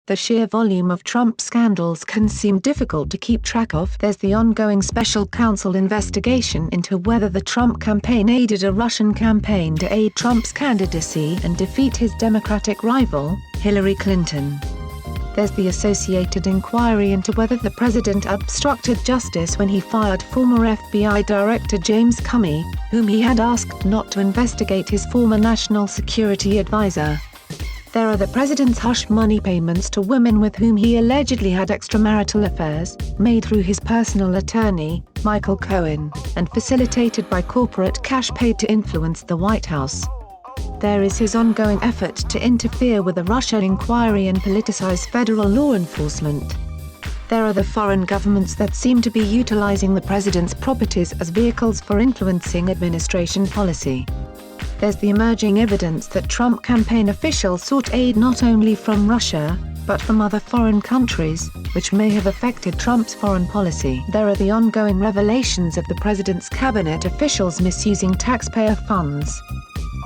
The sheer volume of Trump scandals can seem difficult to keep track of. There's the ongoing special counsel investigation into whether the Trump campaign aided a Russian campaign to aid Trump's candidacy and defeat his Democratic rival, Hillary Clinton. There's the associated inquiry into whether the president obstructed justice when he fired former FBI Director James Comey, whom he had asked not to investigate his former national security advisor. There are the president's hush money payments to women with whom he allegedly had extramarital affairs, made through his personal attorney, Michael Cohen, and facilitated by corporate cash paid to influence the White House. There is his ongoing effort to interfere with the Russia inquiry and politicize federal law enforcement. There are the foreign governments that seem to be utilizing the president's properties as vehicles for influencing administration policy. There's the emerging evidence that Trump campaign officials sought aid not only from Russia, but from other foreign countries, which may have affected Trump's foreign policy. There are the ongoing revelations of the president's cabinet officials misusing taxpayer funds.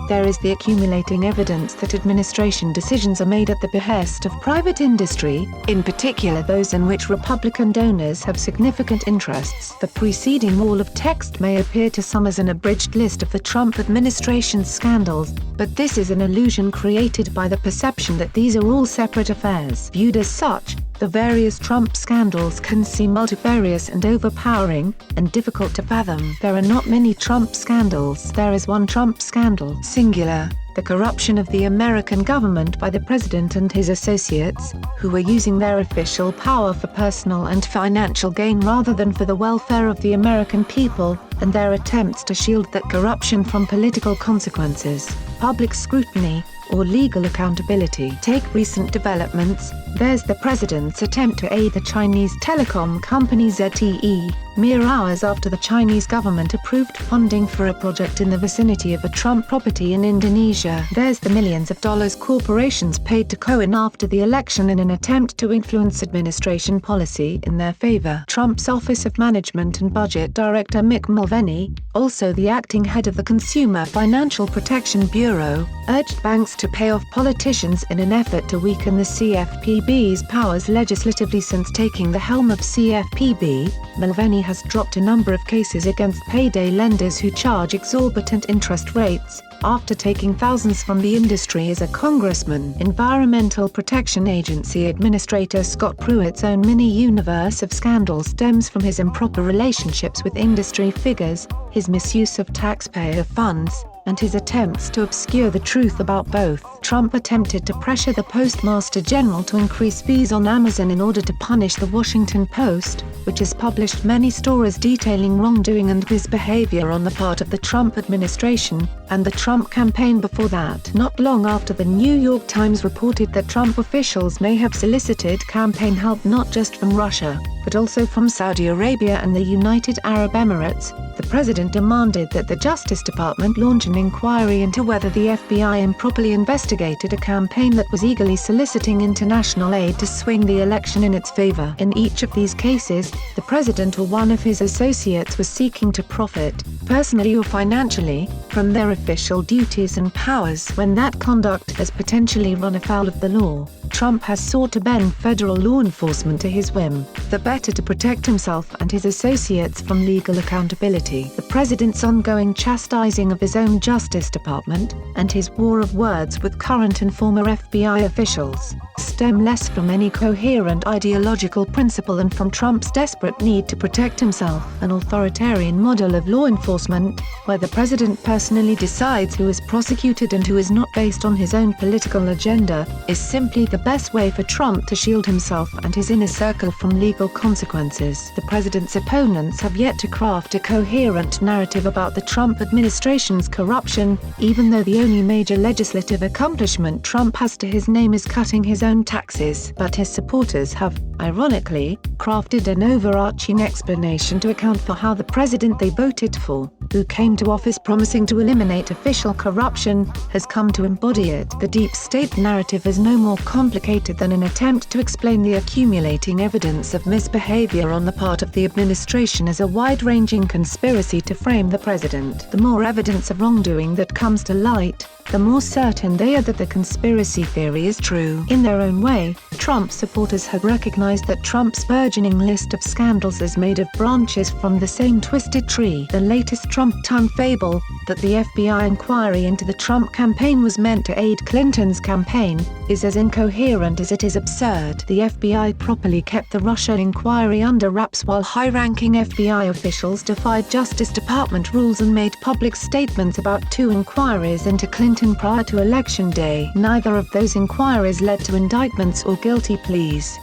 There is the accumulating evidence that administration decisions are made at the behest of private industry, in particular those in which Republican donors have significant interests. The preceding wall of text may appear to some as an abridged list of the Trump administration's scandals, but this is an illusion created by the perception that these are all separate affairs. Viewed as such, the various Trump scandals can seem multifarious and overpowering, and difficult to fathom. There are not many Trump scandals. There is one Trump scandal, singular, the corruption of the American government by the president and his associates, who were using their official power for personal and financial gain rather than for the welfare of the American people, and their attempts to shield that corruption from political consequences, public scrutiny, or legal accountability. Take recent developments. There's the president's attempt to aid the Chinese telecom company ZTE, mere hours after the Chinese government approved funding for a project in the vicinity of a Trump property in Indonesia. There's the millions of dollars corporations paid to Cohen after the election in an attempt to influence administration policy in their favor. Trump's Office of Management and Budget Director Mick Mulvaney, also the acting head of the Consumer Financial Protection Bureau, urged banks to pay off politicians in an effort to weaken the CFPB's powers legislatively. Since taking the helm of CFPB, Mulvaney has dropped a number of cases against payday lenders who charge exorbitant interest rates, after taking thousands from the industry as a congressman. Environmental Protection Agency Administrator Scott Pruitt's own mini-universe of scandal stems from his improper relationships with industry figures, his misuse of taxpayer funds, and his attempts to obscure the truth about both. Trump attempted to pressure the Postmaster General to increase fees on Amazon in order to punish the Washington Post, which has published many stories detailing wrongdoing and misbehavior on the part of the Trump administration, and the Trump campaign before that. Not long after the New York Times reported that Trump officials may have solicited campaign help not just from Russia, but also from Saudi Arabia and the United Arab Emirates, the president demanded that the Justice Department launch an inquiry into whether the FBI improperly investigated a campaign that was eagerly soliciting international aid to swing the election in its favor. In each of these cases, the president or one of his associates was seeking to profit, personally or financially, from their official duties and powers when that conduct has potentially run afoul of the law. Trump has sought to bend federal law enforcement to his whim, the better to protect himself and his associates from legal accountability. The president's ongoing chastising of his own Justice Department, and his war of words with current and former FBI officials, stem less from any coherent ideological principle and from Trump's desperate need to protect himself. An authoritarian model of law enforcement, where the president personally decides who is prosecuted and who is not based on his own political agenda, is simply the best way for Trump to shield himself and his inner circle from legal consequences. The president's opponents have yet to craft a coherent narrative about the Trump administration's corruption, even though the only major legislative accomplishment Trump has to his name is cutting his own taxes. But his supporters have, ironically, crafted an overarching explanation to account for how the president they voted for, who came to office promising to eliminate official corruption, has come to embody it. The deep state narrative is no more complicated than an attempt to explain the accumulating evidence of misbehavior on the part of the administration as a wide-ranging conspiracy to frame the president. The more evidence of wrongdoing that comes to light, the more certain they are that the conspiracy theory is true. In their own way, Trump supporters have recognized that Trump's burgeoning list of scandals is made of branches from the same twisted tree. The latest Trump-town fable, that the FBI inquiry into the Trump campaign was meant to aid Clinton's campaign, is as incoherent as it is absurd. The FBI properly kept the Russia inquiry under wraps while high-ranking FBI officials defied Justice Department rules and made public statements about 2 inquiries into Clinton prior to Election Day. Neither of those inquiries led to indictments or guilty pleas.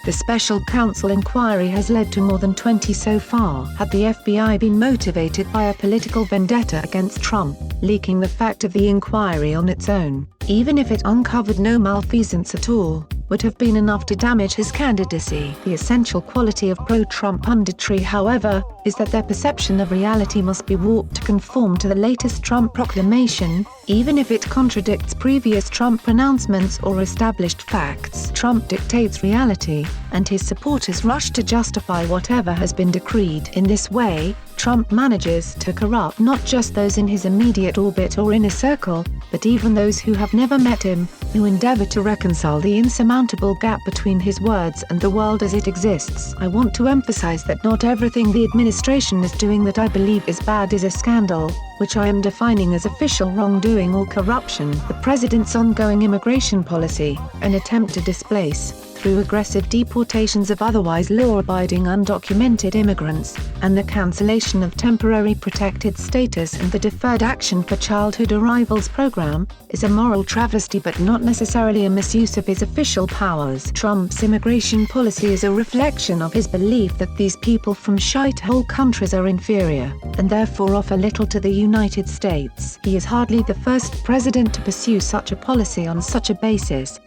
The special counsel inquiry has led to more than 20 so far. Had the FBI been motivated by a political vendetta against Trump, leaking the fact of the inquiry on its own, even if it uncovered no malfeasance at all, would have been enough to damage his candidacy. The essential quality of pro-Trump punditry, however, is that their perception of reality must be warped to conform to the latest Trump proclamation, even if it contradicts previous Trump pronouncements or established facts. Trump dictates reality, and his supporters rush to justify whatever has been decreed. In this way, Trump manages to corrupt not just those in his immediate orbit or inner circle, but even those who have never met him, who endeavor to reconcile the insurmountable gap between his words and the world as it exists. I want to emphasize that not everything the administration is doing that I believe is bad is a scandal, which I am defining as official wrongdoing or corruption. The president's ongoing immigration policy, an attempt to displace, through aggressive deportations of otherwise law-abiding undocumented immigrants, and the cancellation of temporary protected status and the Deferred Action for Childhood Arrivals program, is a moral travesty but not necessarily a misuse of his official powers. Trump's immigration policy is a reflection of his belief that these people from shithole countries are inferior, and therefore offer little to the United States. He is hardly the first president to pursue such a policy on such a basis.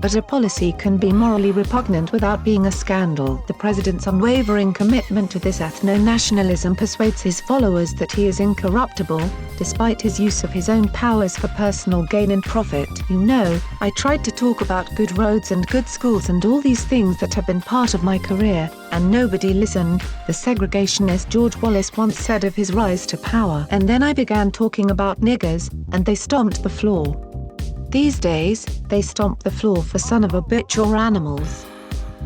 But a policy can be morally repugnant without being a scandal. The president's unwavering commitment to this ethno-nationalism persuades his followers that he is incorruptible, despite his use of his own powers for personal gain and profit. You know, I tried to talk about good roads and good schools and all these things that have been part of my career, and nobody listened, the segregationist George Wallace once said of his rise to power. And then I began talking about niggers, and they stomped the floor. These days, they stomp the floor for son of a bitch or animals.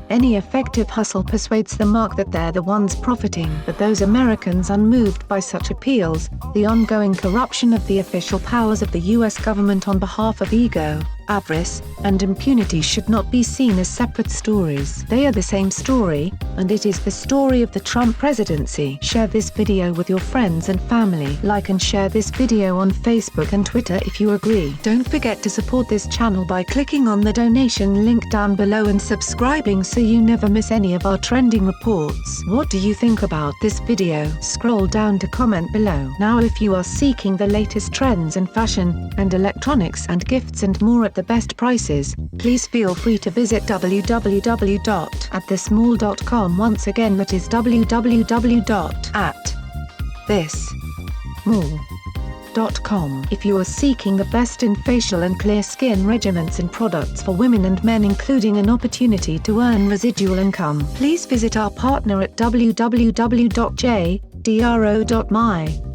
Any effective hustle persuades the mark that they're the ones profiting. But those Americans unmoved by such appeals, the ongoing corruption of the official powers of the U.S. government on behalf of ego, avarice, and impunity should not be seen as separate stories. They are the same story, and it is the story of the Trump presidency. Share this video with your friends and family. Like and share this video on Facebook and Twitter if you agree. Don't forget to support this channel by clicking on the donation link down below and subscribing so you never miss any of our trending reports. What do you think about this video? Scroll down to comment below. Now if you are seeking the latest trends in fashion, and electronics and gifts and more at the best prices, please feel free to visit www.atthesmall.com. Once again, that is www.atthesmall.com. If you are seeking the best in facial and clear skin regimens and products for women and men, including an opportunity to earn residual income, please visit our partner at www.jdro.my,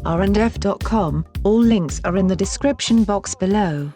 r&f.com. All links are in the description box below.